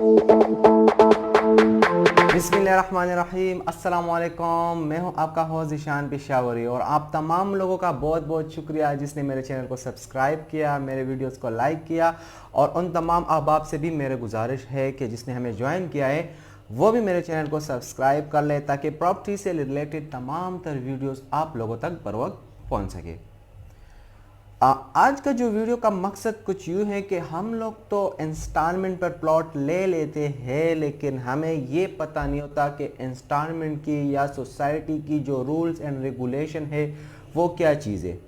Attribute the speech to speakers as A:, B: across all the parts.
A: बिस्मिल्लाहिर्रहमानिर्रहीम, अस्सलामुअलैकुम। मैं हूं आपका होस्ट ईशान पेशावरी और आप तमाम लोगों का बहुत बहुत शुक्रिया जिसने मेरे चैनल को सब्सक्राइब किया, मेरे वीडियोस को लाइक किया। और उन तमाम अहबाब से भी मेरे गुजारिश है कि जिसने हमें ज्वाइन किया है वो भी मेरे चैनल को सब्सक्राइब कर ले ताकि प्रॉपर्टी से रिलेटेड तमाम तर वीडियोस आप लोगों तक बर वक्त पहुँच सके। आज का जो वीडियो का मकसद कुछ यूँ है कि हम लोग तो इंस्टॉलमेंट पर प्लॉट ले लेते हैं, लेकिन हमें ये पता नहीं होता कि इंस्टॉलमेंट की या सोसाइटी की जो रूल्स एंड रेगुलेशन है वो क्या चीज़ है।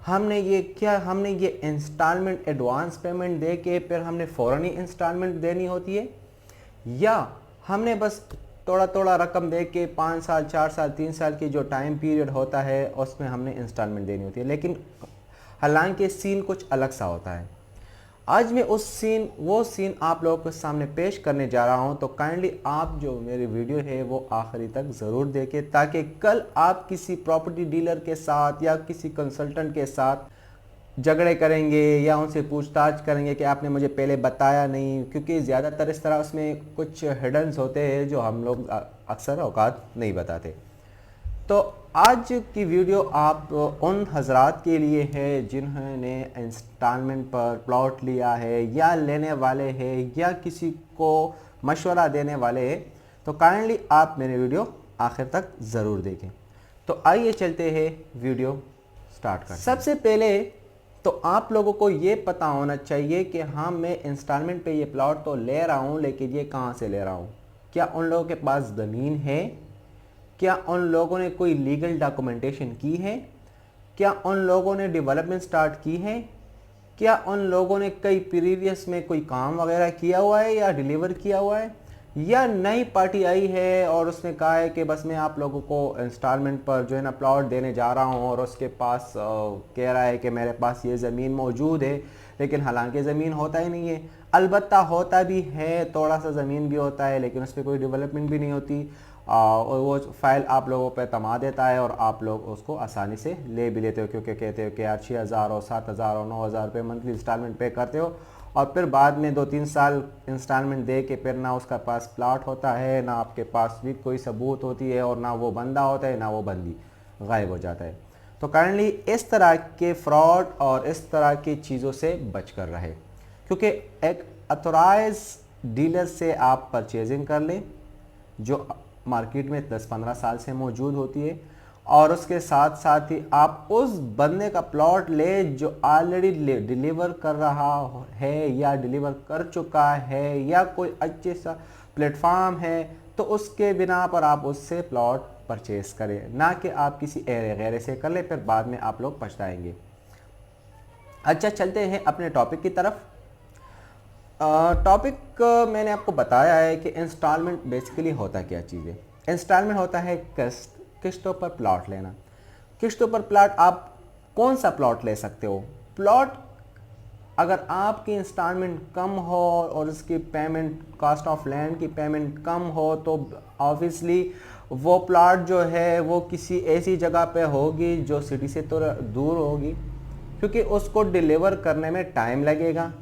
A: हमने ये इंस्टॉलमेंट एडवांस पेमेंट दे के फिर हमने फ़ौरन ही इंस्टॉलमेंट देनी होती है, या हमने बस थोड़ा थोड़ा रकम दे के 5 साल 4 साल 3 साल की जो टाइम पीरियड होता है उसमें हमने इंस्टॉलमेंट देनी होती है। लेकिन हालांकि सीन कुछ अलग सा होता है। आज मैं वो सीन आप लोगों के सामने पेश करने जा रहा हूं, तो काइंडली आप जो मेरी वीडियो है वो आखिरी तक ज़रूर देखें ताकि कल आप किसी प्रॉपर्टी डीलर के साथ या किसी कंसल्टेंट के साथ झगड़े करेंगे या उनसे पूछताछ करेंगे कि आपने मुझे पहले बताया नहीं, क्योंकि ज़्यादातर इस तरह उसमें कुछ हिडन्स होते हैं जो हम लोग अक्सर औकात नहीं बताते। तो आज की वीडियो आप उन हजरात के लिए है जिन्होंने इंस्टॉलमेंट पर प्लॉट लिया है या लेने वाले हैं या किसी को मशवरा देने वाले हैं। तो काइंडली आप मेरे वीडियो आखिर तक ज़रूर देखें। तो आइए चलते हैं वीडियो स्टार्ट करते हैं। सबसे पहले तो आप लोगों को ये पता होना चाहिए कि हाँ, मैं इंस्टॉलमेंट पे ये प्लॉट तो ले रहा हूँ, लेकिन ये कहाँ से ले रहा हूँ। क्या उन लोगों के पास ज़मीन है? क्या उन लोगों ने कोई लीगल डॉक्यूमेंटेशन की है? क्या उन लोगों ने डेवलपमेंट स्टार्ट की है? क्या उन लोगों ने कई प्रीवियस में कोई काम वगैरह किया हुआ है या डिलीवर किया हुआ है, या नई पार्टी आई है और उसने कहा है कि बस मैं आप लोगों को इंस्टॉलमेंट पर जो है ना प्लॉट देने जा रहा हूँ और उसके पास कह रहा है कि मेरे पास ये ज़मीन मौजूद है, लेकिन हालांकि ज़मीन होता ही नहीं है। अलबत्ता होता भी है, थोड़ा सा ज़मीन भी होता है, लेकिन उस पर कोई डेवलपमेंट भी नहीं होती और वो फाइल आप लोगों पे तमा देता है और आप लोग उसको आसानी से ले भी लेते हो, क्योंकि कहते हो कि यार 6,000 और 7,000 और 9,000 रुपये मंथली इंस्टॉलमेंट पे करते हो और फिर बाद में 2-3 साल इंस्टॉलमेंट दे के फिर ना उसका पास प्लॉट होता है, ना आपके पास भी कोई सबूत होती है, और ना वो बंदा होता है ना वो बंदी गायब हो जाता है। तो काइंडली इस तरह के फ्रॉड और इस तरह की चीज़ों से बच कर रहे, क्योंकि एक अथोराइज डीलर से आप परचेजिंग कर लें जो मार्केट में 10-15 साल से मौजूद होती है, और उसके साथ साथ ही आप उस बंदे का प्लॉट ले जो ऑलरेडी डिलीवर कर रहा है या डिलीवर कर चुका है या कोई अच्छे सा प्लेटफॉर्म है, तो उसके बिना पर आप उससे प्लॉट परचेस करें, ना कि आप किसी गैर से कर ले, फिर बाद में आप लोग पछताएंगे। अच्छा, चलते हैं अपने टॉपिक की तरफ। टॉपिक मैंने आपको बताया है कि इंस्टॉलमेंट बेसिकली होता क्या चीज़ है। इंस्टॉलमेंट होता है किस्तों पर प्लॉट लेना। किस्तों पर प्लॉट, आप कौन सा प्लॉट ले सकते हो। प्लॉट अगर आपकी इंस्टॉलमेंट कम हो और उसकी पेमेंट, कॉस्ट ऑफ लैंड की पेमेंट कम हो, तो ऑब्वियसली वो प्लॉट जो है वो किसी ऐसी जगह पे होगी जो सिटी से तो दूर होगी, क्योंकि उसको डिलीवर करने में टाइम लगेगा।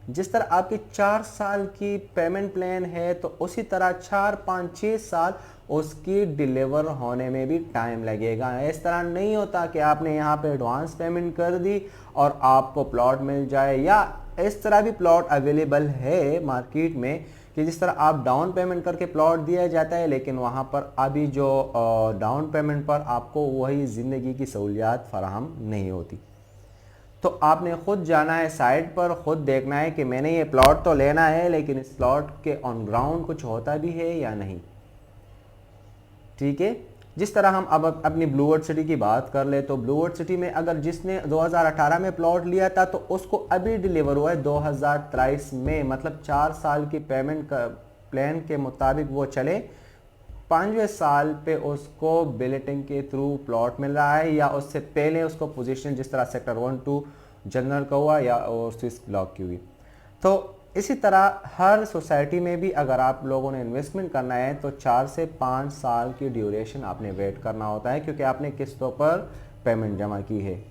A: जिस तरह आपकी 4 साल की पेमेंट प्लान है, तो उसी तरह 4-5-6 साल उसकी डिलीवर होने में भी टाइम लगेगा। इस तरह नहीं होता कि आपने यहाँ पे एडवांस पेमेंट कर दी और आपको प्लॉट मिल जाए, या इस तरह भी प्लॉट अवेलेबल है मार्केट में कि जिस तरह आप डाउन पेमेंट करके प्लॉट दिया जाता है, लेकिन वहाँ पर अभी जो डाउन पेमेंट पर आपको वही ज़िंदगी की सहूलियात फराहम नहीं होती। तो आपने ख़ुद जाना है साइट पर, ख़ुद देखना है कि मैंने ये प्लॉट तो लेना है, लेकिन इस प्लॉट के ऑन ग्राउंड कुछ होता भी है या नहीं। ठीक है, जिस तरह हम अब अपनी ब्लूवर्ड सिटी की बात कर ले, तो ब्लूवर्ड सिटी में अगर जिसने 2018 में प्लॉट लिया था तो उसको अभी डिलीवर हुआ है 2023 में, मतलब 4 साल की पेमेंट का प्लान के मुताबिक वो चले, 5वें साल पे उसको बिलेटिंग के थ्रू प्लॉट मिल रहा है, या उससे पहले उसको पोजीशन जिस तरह सेक्टर 1-2 जनरल का हुआ या स्विस ब्लॉक की हुई। तो इसी तरह हर सोसाइटी में भी अगर आप लोगों ने इन्वेस्टमेंट करना है तो 4 से 5 साल की ड्यूरेशन आपने वेट करना होता है, क्योंकि आपने किस्तों पर पेमेंट जमा की है।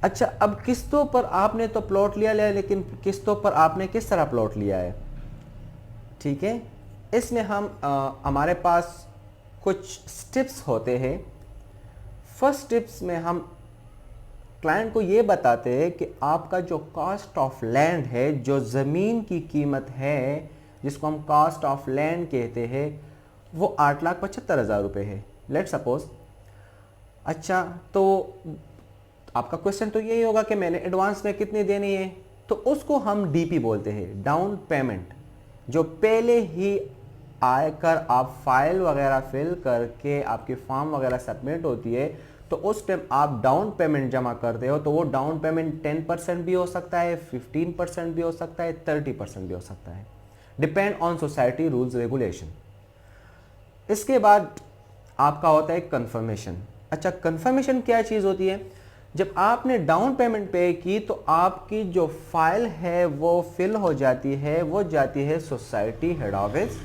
A: अच्छा, अब किस्तों पर आपने तो प्लॉट लिया, लेकिन किस्तों पर आपने किस तरह प्लॉट लिया है। ठीक है। इसमें हम हमारे पास कुछ स्टेप्स होते हैं। फर्स्ट स्टेप्स में हम क्लाइंट को ये बताते हैं कि आपका जो कॉस्ट ऑफ लैंड है, जो ज़मीन की कीमत है जिसको हम कॉस्ट ऑफ लैंड कहते हैं, वो 8,75,000 रुपये है, लेट सपोज। अच्छा, तो आपका क्वेश्चन तो यही होगा कि मैंने एडवांस में कितनी देनी है, तो उसको हम डीपी बोलते हैं, डाउन पेमेंट। जो पहले ही आकर आप फाइल वगैरह फिल करके आपकी फॉर्म वगैरह सबमिट होती है, तो उस टाइम आप डाउन पेमेंट जमा करते हो, तो वो डाउन पेमेंट 10% भी हो सकता है, 15% भी हो सकता है, 30% भी हो सकता है, depend on society rules regulation. इसके बाद आपका होता है कंफर्मेशन। अच्छा, कंफर्मेशन क्या चीज़ होती है? जब आपने डाउन पेमेंट पे की तो आपकी जो फाइल है वो फिल हो जाती है, वो जाती है सोसाइटी हेड ऑफिस।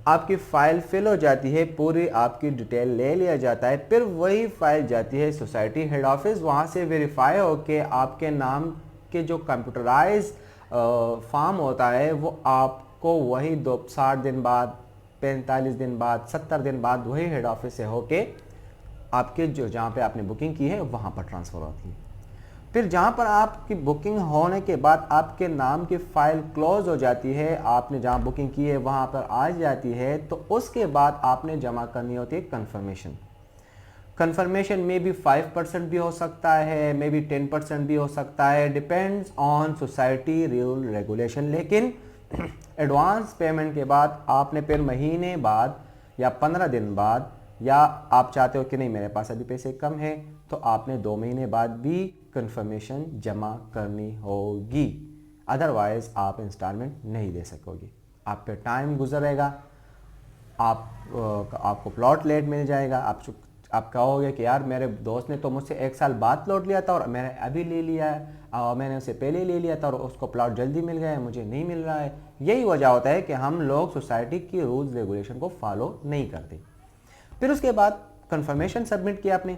A: आपकी फाइल फिल हो जाती है, पूरी आपकी डिटेल ले लिया जाता है, फिर वही फाइल जाती है सोसाइटी हेड ऑफिस। वहाँ से वेरीफाई होके आपके नाम के जो कंप्यूटराइज फॉर्म होता है वो आपको वही 60 दिन बाद, 45 दिन बाद, 70 दिन बाद वही हेड ऑफिस से होके आपके जो जहाँ पे आपने बुकिंग की है वहाँ पर ट्रांसफ़र होती है। फिर जहाँ पर आपकी बुकिंग होने के बाद आपके नाम की फ़ाइल क्लोज हो जाती है, आपने जहाँ बुकिंग की है वहाँ पर आ जाती है, तो उसके बाद आपने जमा करनी होती है कंफर्मेशन। कंफर्मेशन में भी 5% भी हो सकता है, मे बी 10% भी हो सकता है, depends on society rule regulation. लेकिन एडवांस पेमेंट के बाद आपने फिर महीने बाद या 15 दिन बाद, या आप चाहते हो कि नहीं मेरे पास अभी पैसे कम है, तो आपने 2 महीने बाद भी कंफर्मेशन जमा करनी होगी, अदरवाइज आप इंस्टॉलमेंट नहीं दे सकोगे। आप पे टाइम गुजरेगा, आपको प्लॉट लेट मिल जाएगा। आप कहोगे कि यार मेरे दोस्त ने तो मुझसे 1 साल बाद प्लॉट लिया था और मैंने अभी ले लिया है, और मैंने उससे पहले ले लिया था और उसको प्लॉट जल्दी मिल गया है, मुझे नहीं मिल रहा है। यही वजह होता है कि हम लोग सोसाइटी की रूल्स रेगुलेशन को फॉलो नहीं करते। फिर उसके बाद कंफर्मेशन सबमिट किया आपने।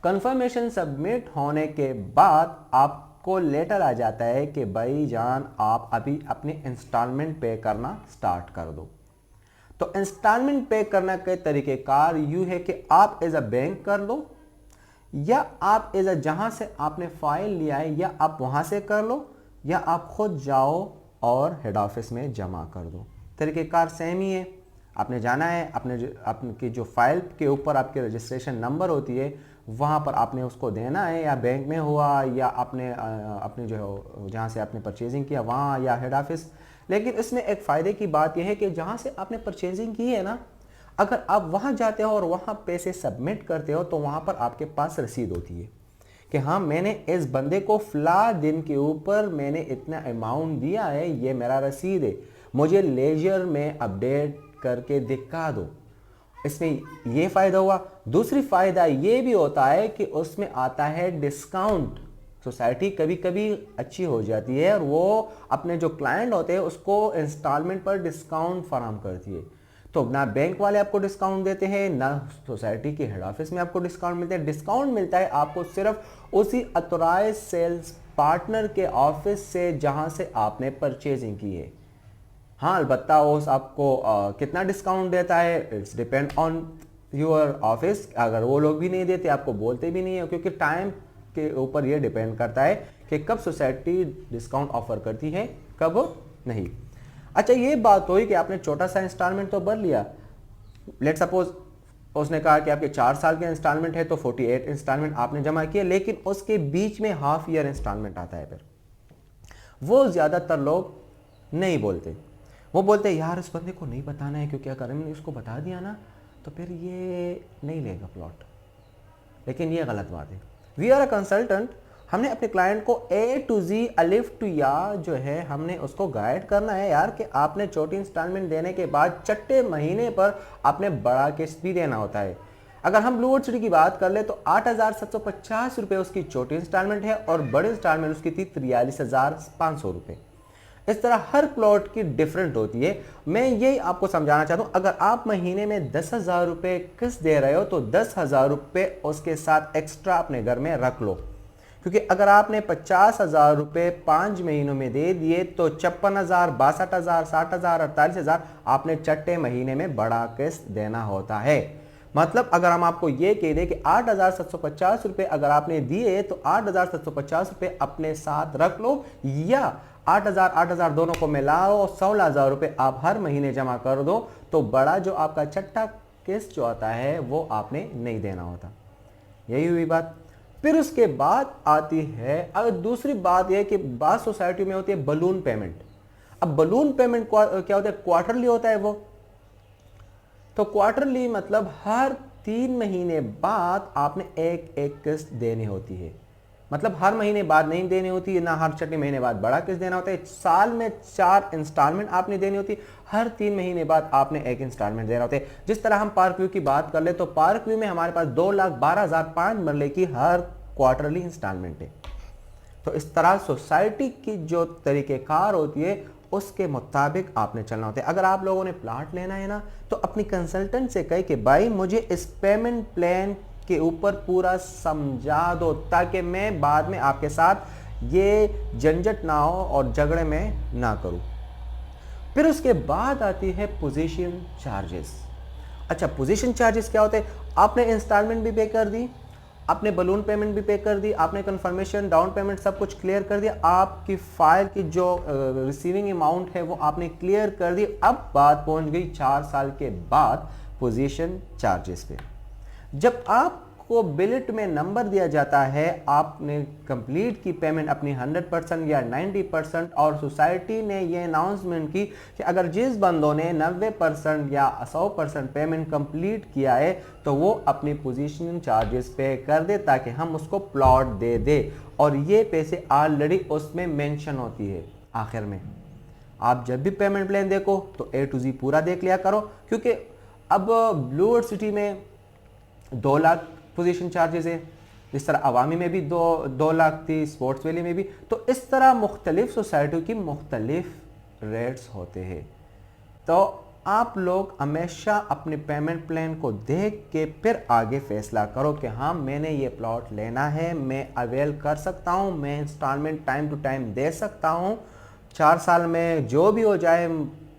A: कंफर्मेशन सबमिट होने के बाद आपको लेटर आ जाता है कि भाई जान आप अभी अपने इंस्टॉलमेंट पे करना स्टार्ट कर दो। तो इंस्टॉलमेंट पे करने के तरीक़ेकार यूँ है कि आप एज अ बैंक कर लो, या आप एज अ जहाँ से आपने फाइल लिया है या आप वहाँ से कर लो, या आप खुद जाओ और हेड ऑफिस में जमा कर दो। तरीक़ेकार सेम ही है। आपने जाना है, आपकी जो फाइल के ऊपर आपकी रजिस्ट्रेशन नंबर होती है वहाँ पर आपने उसको देना है, या बैंक में हुआ या अपने जो जहाँ से आपने परचेजिंग किया वहाँ, या हेड ऑफिस। लेकिन इसमें एक फ़ायदे की बात यह है कि जहाँ से आपने परचेजिंग की है ना, अगर आप वहाँ जाते हो और वहाँ पैसे सबमिट करते हो तो वहाँ पर आपके पास रसीद होती है कि हाँ मैंने इस बंदे को फ़ला दिन के ऊपर मैंने इतना अमाउंट दिया है, ये मेरा रसीद है, मुझे लेजर में अपडेट करके दिखा दो। इसमें ये फ़ायदा हुआ। दूसरी फ़ायदा ये भी होता है कि उसमें आता है डिस्काउंट। सोसाइटी कभी कभी अच्छी हो जाती है और वो अपने जो क्लाइंट होते हैं उसको इंस्टॉलमेंट पर डिस्काउंट फराहम करती है। तो ना बैंक वाले आपको डिस्काउंट देते हैं, ना सोसाइटी के हेड ऑफिस में आपको डिस्काउंट मिलता है। डिस्काउंट मिलता है आपको सिर्फ उसी ऑथराइज्ड सेल्स पार्टनर के ऑफिस से जहाँ से आपने परचेजिंग की है। हाँ, अलबत्ता उस आपको कितना डिस्काउंट देता है it's depend on your office. अगर वो लोग भी नहीं देते, आपको बोलते भी नहीं है, क्योंकि टाइम के ऊपर ये डिपेंड करता है कि कब सोसाइटी डिस्काउंट ऑफर करती है, कब नहीं। अच्छा, ये बात हुई कि आपने छोटा सा इंस्टॉलमेंट तो भर लिया। लेट सपोज उसने कहा कि आपके 4 साल के इंस्टॉलमेंट है तो 48 इंस्टॉलमेंट आपने जमा किए, लेकिन उसके बीच में हाफ ईयर इंस्टॉलमेंट आता है। फिर वो ज़्यादातर लोग नहीं बोलते। वो बोलते हैं यार इस बंदे को नहीं बताना है, क्योंकि अगर हमने इसको बता दिया ना तो फिर ये नहीं लेगा प्लॉट। लेकिन ये गलत बात है। वी आर अ कंसल्टेंट, हमने अपने क्लाइंट को A to Z अलिफ टू या जो है हमने उसको गाइड करना है यार, कि आपने छोटी इंस्टॉलमेंट देने के बाद छठे महीने पर आपने बड़ा किस्त भी देना होता है। अगर हम ब्लूवुड सिटी की बात कर ले तो 8,750 रुपये उसकी छोटी इंस्टॉलमेंट है और बड़ी इंस्टॉलमेंट उसकी थी 43,500 रुपये। इस तरह हर प्लॉट की डिफरेंट होती है। मैं यही आपको समझाना चाहता हूँ, अगर आप महीने में 10,000 रुपये किस्त दे रहे हो तो 10,000 रुपये उसके साथ एक्स्ट्रा अपने घर में रख लो, क्योंकि अगर आपने 50,000 रुपये 5 महीनों में दे दिए तो 56,000, 62,000, 60,000, 48,000 आपने छठे महीने में बड़ा किस्त देना होता है। मतलब अगर हम आपको ये कह दें कि 8,750 रुपये अगर आपने दिए तो 8,750 रुपये अपने साथ रख लो, या 8,000 दोनों को मिलाओ और 16,000 रुपये आप हर महीने जमा कर दो, तो बड़ा जो आपका छठा किस्त जो आता है वो आपने नहीं देना होता। यही हुई बात। फिर उसके बाद आती है, अगर दूसरी बात यह कि बात सोसाइटी में होती है बलून पेमेंट। अब बलून पेमेंट क्या होता है, क्वार्टरली होता है वो। तो क्वार्टरली मतलब हर 3 महीने बाद आपने एक एक किस्त देनी होती है। मतलब हर महीने बाद नहीं देनी होती है, ना हर छठे महीने बाद बड़ा किस्त देना होता है। साल में 4 इंस्टॉलमेंट आपने देनी होती है, हर 3 महीने बाद आपने एक इंस्टॉलमेंट देना होता है। जिस तरह हम पार्क व्यू की बात कर ले तो पार्क व्यू में हमारे पास 2,12,000 5 मरले की हर क्वार्टरली इंस्टॉलमेंट है। तो इस तरह सोसाइटी की जो तरीक़ेकार होती है उसके मुताबिक आपने चलना होता है। अगर आप लोगों ने प्लाट लेना है ना, तो अपनी कंसल्टेंट से कहे कि भाई मुझे इस पेमेंट प्लान के ऊपर पूरा समझा दो, ताकि मैं बाद में आपके साथ ये झंझट ना हो और झगड़े में ना करूं। फिर उसके बाद आती है पोजीशन चार्जेस। अच्छा, पोजीशन चार्जेस क्या होते हैं? आपने इंस्टॉलमेंट भी पे कर दी, आपने बलून पेमेंट भी पे कर दी, आपने कंफर्मेशन डाउन पेमेंट सब कुछ क्लियर कर दिया, आपकी फाइल की जो रिसीविंग अमाउंट है वो आपने क्लियर कर दी। अब बात पहुंच गई 4 साल के बाद पोजीशन चार्जेस पे। जब आपको बिलेट में नंबर दिया जाता है, आपने कंप्लीट की पेमेंट अपनी 100% या 90%, और सोसाइटी ने ये अनाउंसमेंट की कि अगर जिस बंदों ने 90% या 100% पेमेंट कंप्लीट किया है तो वो अपनी पोजीशन चार्जेस पे कर दे, ताकि हम उसको प्लॉट दे दे। और ये पैसे ऑलरेडी उसमें मेंशन होती है आखिर में। आप जब भी पेमेंट प्लान देखो तो A to Z पूरा देख लिया करो, क्योंकि अब ब्लूवर्ड सिटी में 2 लाख पोजीशन चार्जेस है, जिस तरह अवामी में भी 2 लाख थी, स्पोर्ट्स वैली में भी। तो इस तरह मुख्तलिफ सोसाइटियों की मुख्तलिफ रेट्स होते हैं। तो आप लोग हमेशा अपने पेमेंट प्लान को देख के फिर आगे फैसला करो कि हाँ मैंने ये प्लॉट लेना है, मैं अवेल कर सकता हूँ, मैं इंस्टॉलमेंट टाइम टू टाइम दे सकता हूँ, 4 साल में जो भी हो जाए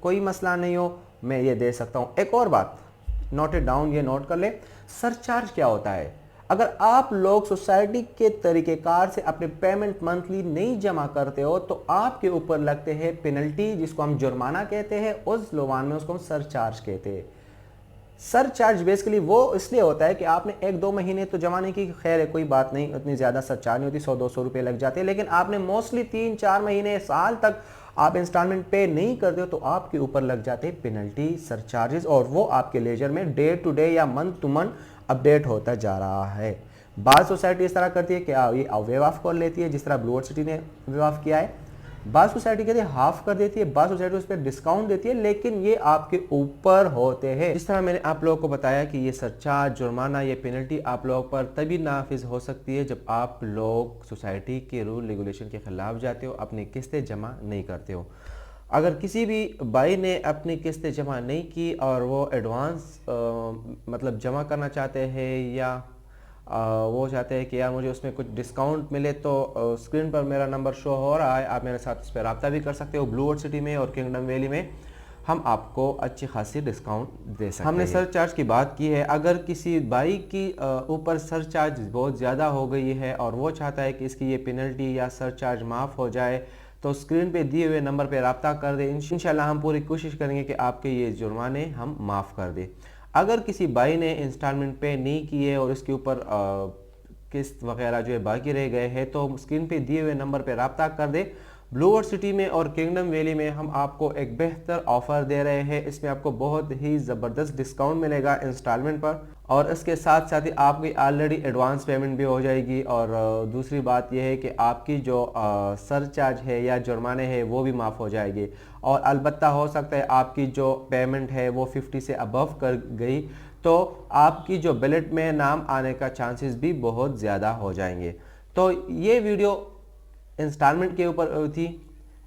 A: कोई मसला नहीं हो, मैं ये दे सकता हूँ। एक और बात नोट इट डाउन, ये नोट कर ले, सरचार्ज क्या होता है? अगर आप लोग सोसाइटी के तरीक़ेकार से अपने पेमेंट मंथली नहीं जमा करते हो तो आपके ऊपर लगते हैं पेनल्टी, जिसको हम जुर्माना कहते हैं, उस लोबान में उसको हम सरचार्ज कहते हैं। सरचार्ज बेसिकली वो इसलिए होता है कि आपने 1-2 महीने तो जमा नहीं की, खैर है कोई बात नहीं, उतनी ज़्यादा सरचार्ज नहीं होती, 100-200 रुपये लग जाते हैं। लेकिन आपने मोस्टली 3-4 महीने, साल तक आप इंस्टॉलमेंट पे नहीं करते हो तो आपके ऊपर लग जाते हैं पेनल्टी, सरचार्जेस, और वो आपके लेजर में डे टू डे या मंथ टू मंथ अपडेट होता जा रहा है। बाद सोसाइटी इस तरह करती है कि ये वेव ऑफ कर लेती है, जिस तरह ब्लूवर्ड सिटी ने वेव ऑफ किया है। बाद सोसाइटी कहती है हाफ कर देती है, बाद सोसाइटी उस पर डिस्काउंट देती है, लेकिन ये आपके ऊपर होते हैं। जिस तरह मैंने आप लोगों को बताया कि ये सरचार्ज, जुर्माना, ये पेनल्टी आप लोगों पर तभी नाफिज हो सकती है जब आप लोग सोसाइटी के रूल रेगुलेशन के ख़िलाफ़ जाते हो, अपनी किस्तें जमा नहीं करते हो। अगर किसी भी भाई ने अपनी किस्तें जमा नहीं की और वो एडवांस मतलब जमा करना चाहते हैं, या वो चाहते हैं कि यार मुझे उसमें कुछ डिस्काउंट मिले, तो स्क्रीन पर मेरा नंबर शो हो रहा है, आप मेरे साथ इस पर रब्ता भी कर सकते हो। ब्लूवर्ड सिटी में और किंगडम वैली में हम आपको अच्छी खासी डिस्काउंट दे सकते हैं। हमने सरचार्ज की बात की है। अगर किसी भाई की ऊपर सरचार्ज बहुत ज़्यादा हो गई है और वो चाहता है कि इसकी ये पेनल्टी या सरचार्ज माफ़ हो जाए, तो स्क्रीन पे दिए हुए नंबर पे रब्ता कर दें। इंशाल्लाह हम पूरी कोशिश करेंगे कि आपके ये जुर्माने हम माफ़ कर दें। अगर किसी भाई ने इंस्टॉलमेंट पे नहीं किए और इसके ऊपर किस्त वगैरह जो है बाकी रह गए हैं, तो स्क्रीन पे दिए हुए नंबर पे रब्ता कर दे। ब्लूवर्ड सिटी में और किंगडम वैली में हम आपको एक बेहतर ऑफ़र दे रहे हैं। इसमें आपको बहुत ही ज़बरदस्त डिस्काउंट मिलेगा इंस्टॉलमेंट पर, और इसके साथ साथ ही आपकी ऑलरेडी एडवांस पेमेंट भी हो जाएगी। और दूसरी बात यह है कि आपकी जो सरचार्ज है या जुर्माने हैं वो भी माफ़ हो जाएगी। और अलबत्ता हो सकता है आपकी जो पेमेंट है वो 50 से अबव कर गई, तो आपकी जो बिलेट में नाम आने का चांसेस भी बहुत ज़्यादा हो जाएंगे। तो ये वीडियो इंस्टॉलमेंट के ऊपर थी।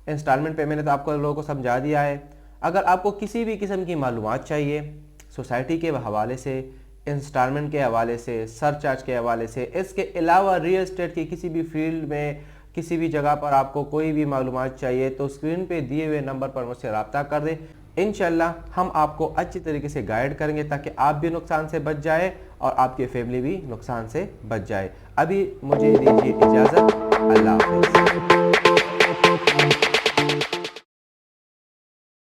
A: इंस्टॉलमेंट पे मैंने तो आपको लोगों को समझा दिया है। अगर आपको किसी भी किस्म की मालूमात चाहिए सोसाइटी के हवाले से इंस्टॉलमेंट के हवाले से, सरचार्ज के हवाले से, इसके अलावा रियल एस्टेट की किसी भी फील्ड में किसी भी जगह पर आपको कोई भी मालूमात चाहिए तो स्क्रीन पे दिए हुए नंबर पर मुझसे रब्ता कर दें। इंशाल्लाह हम आपको अच्छी तरीके से गाइड करेंगे ताकि आप भी नुकसान से बच जाए और आपकी फैमिली भी नुकसान से बच जाए। अभी मुझे दीजिए इजाज़त। अल्लाह हाफ़िज़।